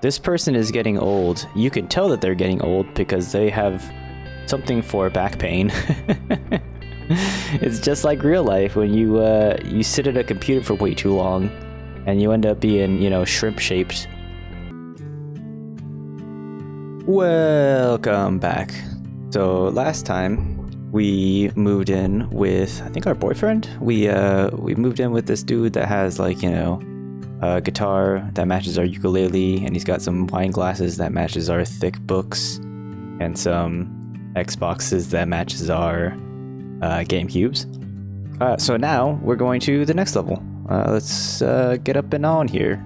this person is getting old. You can tell that they're getting old because they have something for back pain. It's just like real life when you sit at a computer for way too long and you end up being, you know, shrimp shaped. Welcome back. So last time we moved in with, I think, our boyfriend. We moved in with this dude that has, like, you know, a guitar that matches our ukulele, and he's got some wine glasses that matches our thick books, and some Xboxes that matches our GameCubes. So now we're going to the next level. Let's get up and on here.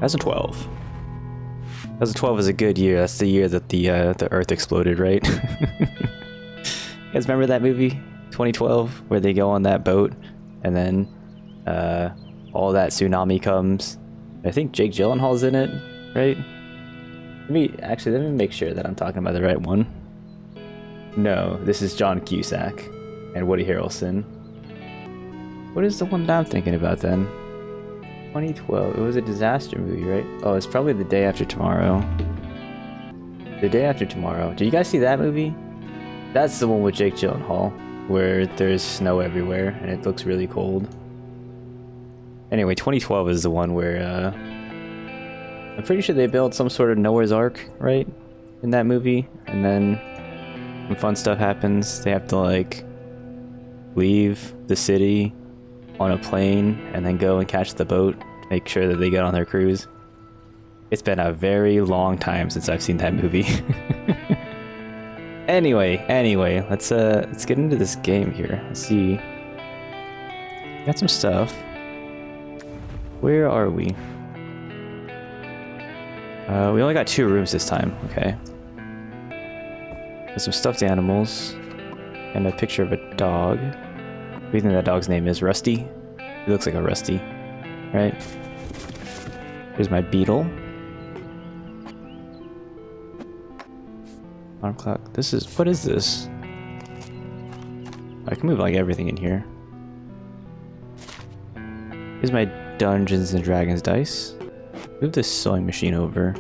2012. 2012 is a good year. That's the year that the Earth exploded, right? You guys remember that movie, 2012, where they go on that boat, and then all that tsunami comes. I think Jake Gyllenhaal's in it, right? Let me make sure that I'm talking about the right one. No, this is John Cusack and Woody Harrelson. What is the one that I'm thinking about then? 2012. It was a disaster movie, right? Oh, it's probably The Day After Tomorrow. The Day After Tomorrow. Did you guys see that movie? That's the one with Jake Gyllenhaal, where there's snow everywhere and it looks really cold. Anyway, 2012 is the one where I'm pretty sure they built some sort of Noah's Ark, right? In that movie. And then when fun stuff happens, they have to, like, leave the city on a plane and then go and catch the boat to make sure that they get on their cruise. It's been a very long time since I've seen that movie. Anyway, let's get into this game here. Let's see. Got some stuff. Where are we? We only got 2 rooms this time. Okay. Got some stuffed animals and a picture of a dog. What do you think that dog's name is? Rusty? He looks like a Rusty, right? Here's my beetle. Alarm clock. What is this? I can move like everything in here. Here's my Dungeons and Dragons dice. Move this sewing machine over.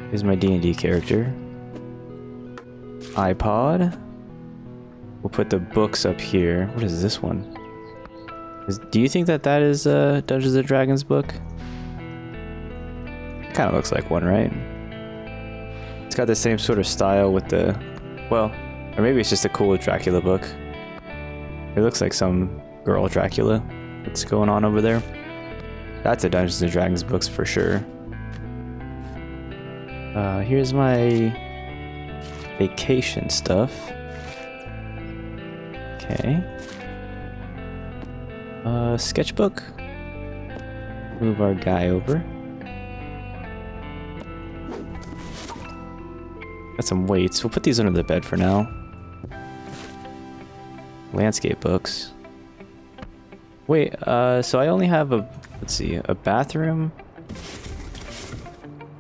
Here's my D&D character. iPod. We'll put the books up here. What is this one? Do you think that is a Dungeons and Dragons book? It kind of looks like one, right? It's got the same sort of style with the... Well, or maybe it's just a cool Dracula book. It looks like some girl Dracula. What's going on over there? That's a Dungeons and Dragons books for sure. Here's my vacation stuff. Okay. Sketchbook. Move our guy over. Got some weights. We'll put these under the bed for now. Landscape books. Wait, so I only have a bathroom.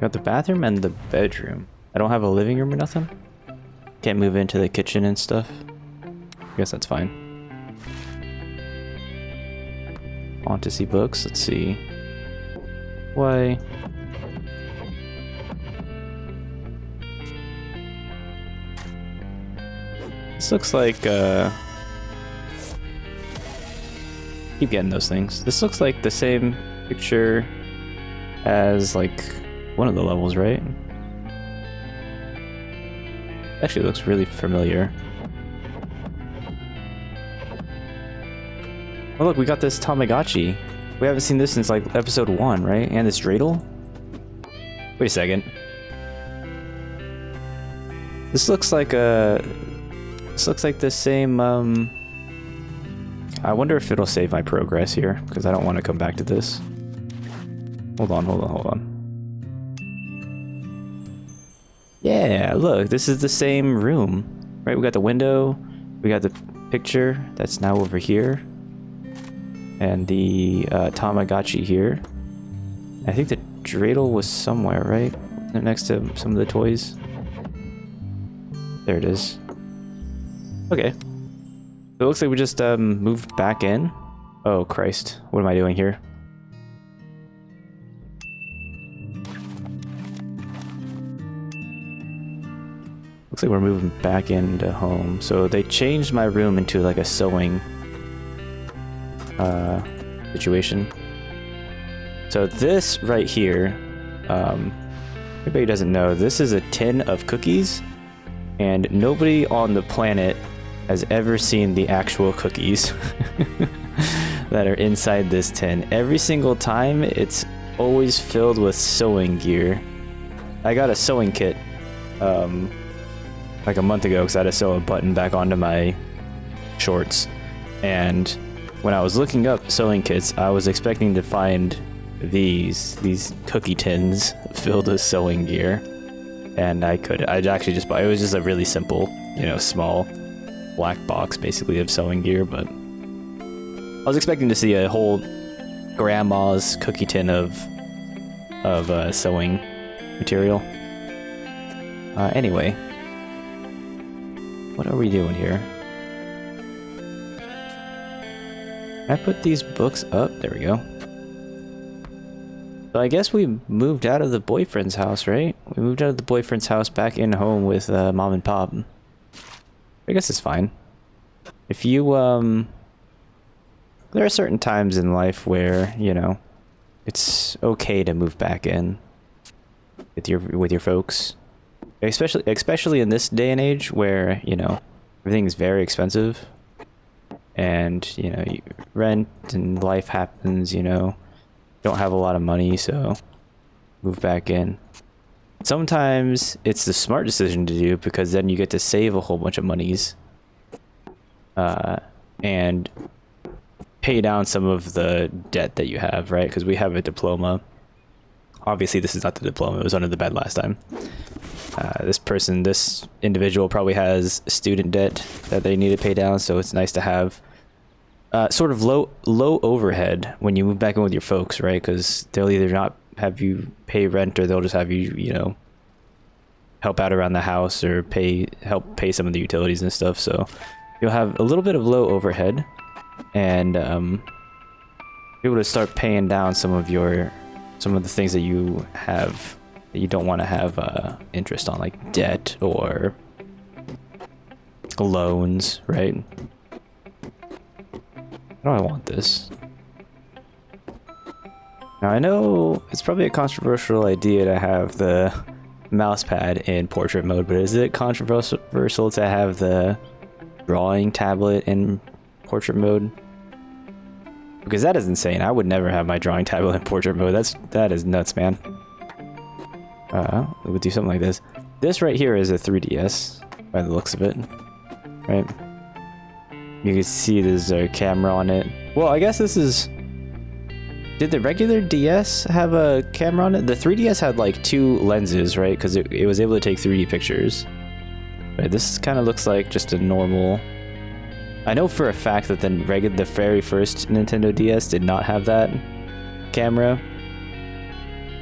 Got the bathroom and the bedroom. I don't have a living room or nothing. Can't move into the kitchen and stuff. I guess that's fine. Want to see books? Let's see. Why? This looks like, keep getting those things. This looks like the same picture as, like, one of the levels, right? Actually, it looks really familiar. Oh look, we got this Tamagotchi. We haven't seen this since, like, episode 1, right? And this dreidel? Wait a second. This looks like the same, I wonder if it'll save my progress here, because I don't want to come back to this. Hold on. Yeah, look, this is the same room, right? We got the window, we got the picture that's now over here, and the Tamagotchi here. I think the dreidel was somewhere, right? Next to some of the toys. There it is. Okay. So it looks like we just moved back in. Oh, Christ. What am I doing here? Looks like we're moving back into home. So they changed my room into like a sewing situation. So this right here, everybody doesn't know, this is a tin of cookies, and nobody on the planet has ever seen the actual cookies that are inside this tin. Every single time, it's always filled with sewing gear. I got a sewing kit like a month ago because I had to sew a button back onto my shorts, and when I was looking up sewing kits, I was expecting to find these cookie tins filled with sewing gear, and I'd actually just buy, it was just a really simple, you know, small black box basically of sewing gear, but I was expecting to see a whole grandma's cookie tin of sewing material. Anyway, what are we doing here? Can I put these books up? There we go. So I guess we moved out of the boyfriend's house, right? We moved out of the boyfriend's house back in home with mom and pop. I guess it's fine. If you, there are certain times in life where, you know, it's okay to move back in with your folks. Especially in this day and age where, you know, everything is very expensive, and, you know, rent and life happens, you know, don't have a lot of money, so move back in. Sometimes it's the smart decision to do, because then you get to save a whole bunch of monies and pay down some of the debt that you have, right? Because we have a diploma. Obviously, this is not the diploma. It was under the bed last time. This individual probably has student debt that they need to pay down, so it's nice to have sort of low overhead when you move back in with your folks, right? Because they'll either not have you pay rent, or they'll just have you, you know, help out around the house, or help pay some of the utilities and stuff. So you'll have a little bit of low overhead, and be able to start paying down some of the things that you have that you don't want to have interest on, like debt or loans, right? How do I want this? Now I know it's probably a controversial idea to have the mouse pad in portrait mode, but is it controversial to have the drawing tablet in portrait mode? Because that is insane. I would never have my drawing tablet in portrait mode. That is nuts, man. We would do something like this. This right here is a 3DS, by the looks of it, right? You can see there's a camera on it. Well, I guess this is... Did the regular DS have a camera on it? The 3DS had like 2 lenses, right? Because it was able to take 3D pictures. But this kind of looks like just a normal... I know for a fact that the very first Nintendo DS did not have that camera.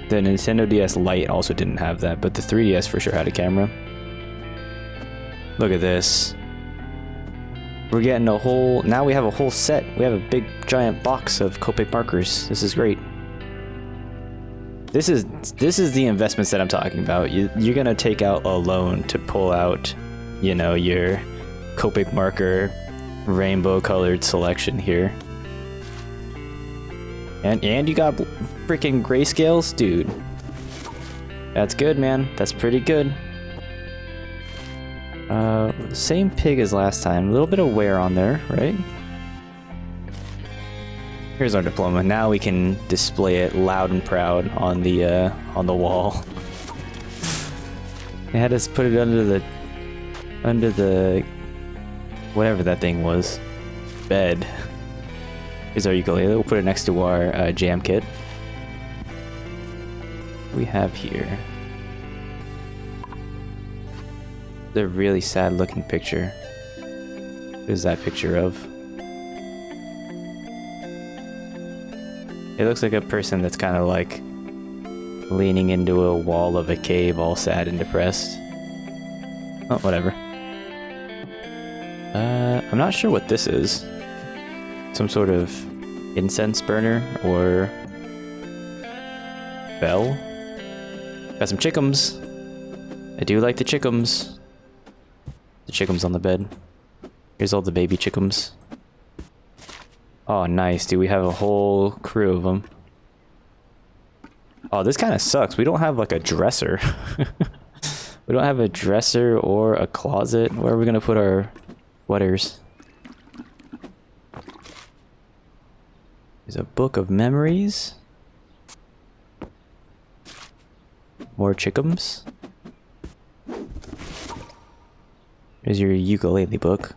The Nintendo DS Lite also didn't have that, but the 3DS for sure had a camera. Look at this. We're getting a whole... Now we have a whole set. We have a big giant box of Copic markers. This is great. This is the investments that I'm talking about. You're gonna take out a loan to pull out, you know, your Copic marker rainbow colored selection here. And you got freaking grayscales? Dude. That's good, man. That's pretty good. Same pig as last time. A little bit of wear on there, right? Here's our diploma. Now we can display it loud and proud on the wall. They had us put it under the whatever that thing was. Bed. Here's our ukulele. We'll put it next to our jam kit. We have here the really sad looking picture. What is that picture of? It looks like a person that's kind of like leaning into a wall of a cave, all sad and depressed. Oh, whatever. I'm not sure what this is. Some sort of incense burner or bell. Got some chickums. I do like the chickums. The chickums on the bed. Here's all the baby chickums. Oh, nice, dude. We have a whole crew of them. Oh, this kind of sucks. We don't have like a dresser. We don't have a dresser or a closet. Where are we gonna put our sweaters? There's a book of memories. More chickums. There's your ukulele book.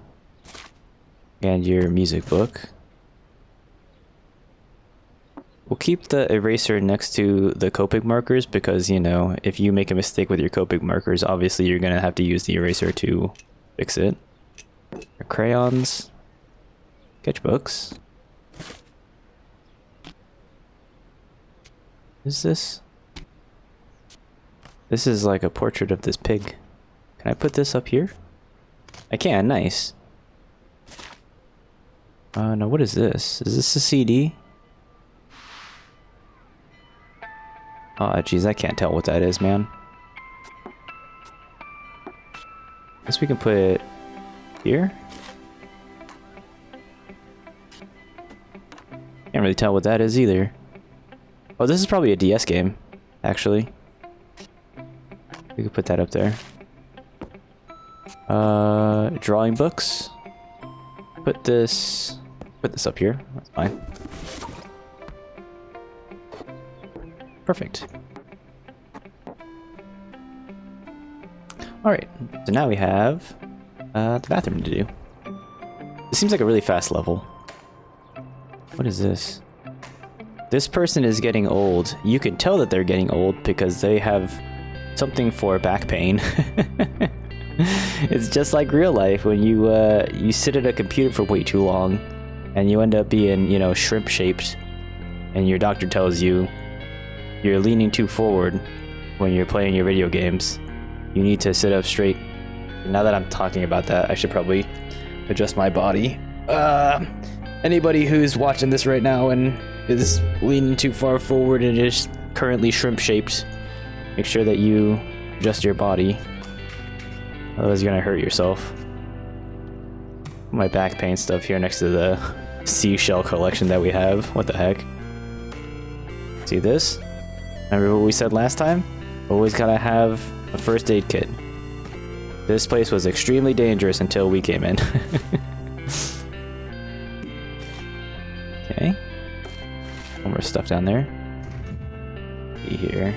And your music book. We'll keep the eraser next to the Copic markers because, you know, if you make a mistake with your Copic markers, obviously you're going to have to use the eraser to fix it. Our crayons. Sketchbooks. What is this? This is like a portrait of this pig. Can I put this up here? I can, nice. No, what is this? Is this a CD? Oh, geez, I can't tell what that is, man. Guess we can put it here. Can't really tell what that is either. Oh, this is probably a DS game, actually. We could put that up there. Drawing books. Put this up here. That's fine. Perfect. Alright, so now we have the bathroom to do. This seems like a really fast level. What is this? This person is getting old. You can tell that they're getting old because they have something for back pain. It's just like real life when you sit at a computer for way too long and you end up being, you know, shrimp shaped, and your doctor tells you you're leaning too forward when you're playing your video games. You need to sit up straight. And now that I'm talking about that, I should probably adjust my body. Anybody who's watching this right now and is leaning too far forward and is currently shrimp shaped, make sure that you adjust your body. Otherwise you're gonna hurt yourself. My back pain stuff here next to the seashell collection that we have. What the heck? See this? Remember what we said last time? Always gotta have a first aid kit. This place was extremely dangerous until we came in. Okay. One more stuff down there. See here.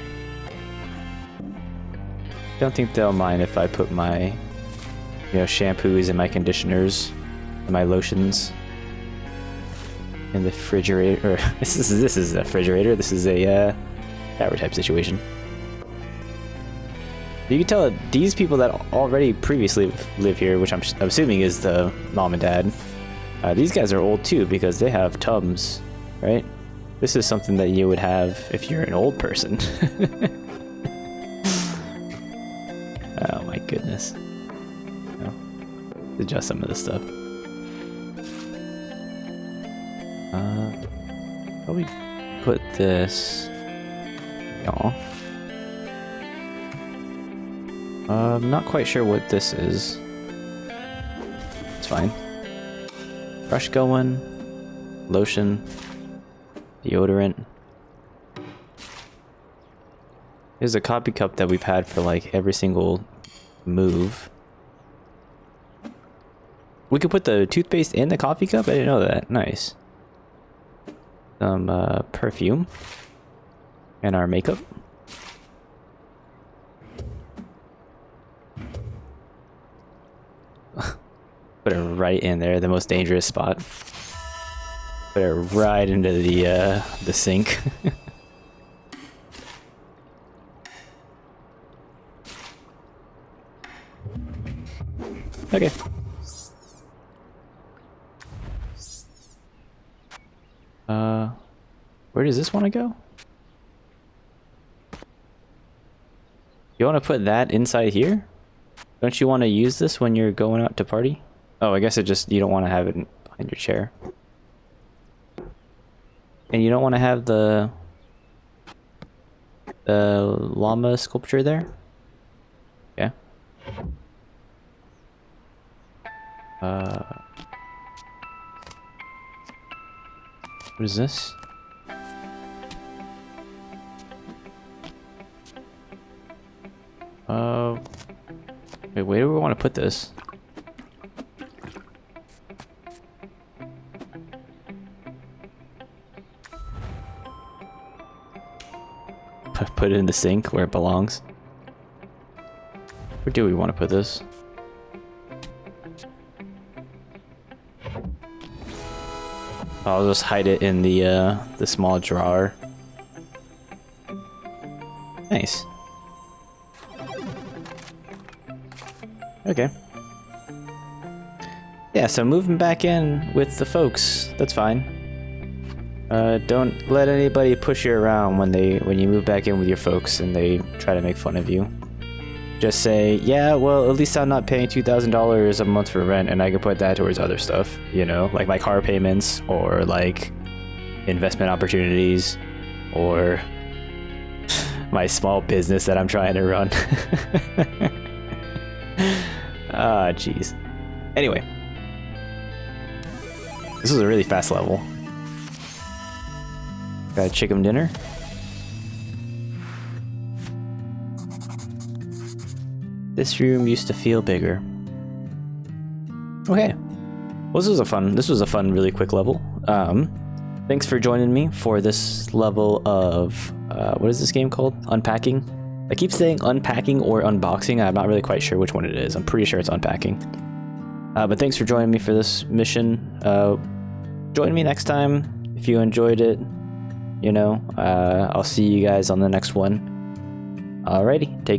Don't think they'll mind if I put my, you know, shampoos and my conditioners and my lotions in the refrigerator. Or this is a refrigerator. This is a shower type situation. You can tell that these people that already previously live here, which I'm assuming is the mom and dad, these guys are old too because they have tubs, right? This is something that you would have if you're an old person. Oh my goodness. No. Adjust some of this stuff. Probably put this. Y'all. I'm not quite sure what this is. It's fine. Brush going. Lotion. Deodorant. Here's a coffee cup that we've had for like every single move. We could put the toothpaste in the coffee cup? I didn't know that. Nice. Some perfume. And our makeup. Put it right in there, the most dangerous spot. Put it right into the sink. Okay. Where does this want to go? You want to put that inside here? Don't you want to use this when you're going out to party? Oh, I guess it just, you don't want to have it behind your chair. And you don't want to have the llama sculpture there? Yeah. What is this? Wait, where do we want to put this? Put it in the sink where it belongs. Where do we want to put this? I'll just hide it in the small drawer. Nice. Okay. Yeah, so moving back in with the folks, that's fine. Don't let anybody push you around when you move back in with your folks and they try to make fun of you. Just say, yeah, well, at least I'm not paying $2,000 a month for rent, and I can put that towards other stuff, you know, like my car payments, or like investment opportunities, or my small business that I'm trying to run. Ah, jeez. Anyway, this was a really fast level. Got a chicken dinner. This room used to feel bigger. Okay. Well, this was a fun, really quick level. Thanks for joining me for this level of what is this game called? Unpacking. I keep saying unpacking or unboxing. I'm not really quite sure which one it is. I'm pretty sure it's unpacking. But thanks for joining me for this mission. Join me next time if you enjoyed it. You know, I'll see you guys on the next one. Alrighty, take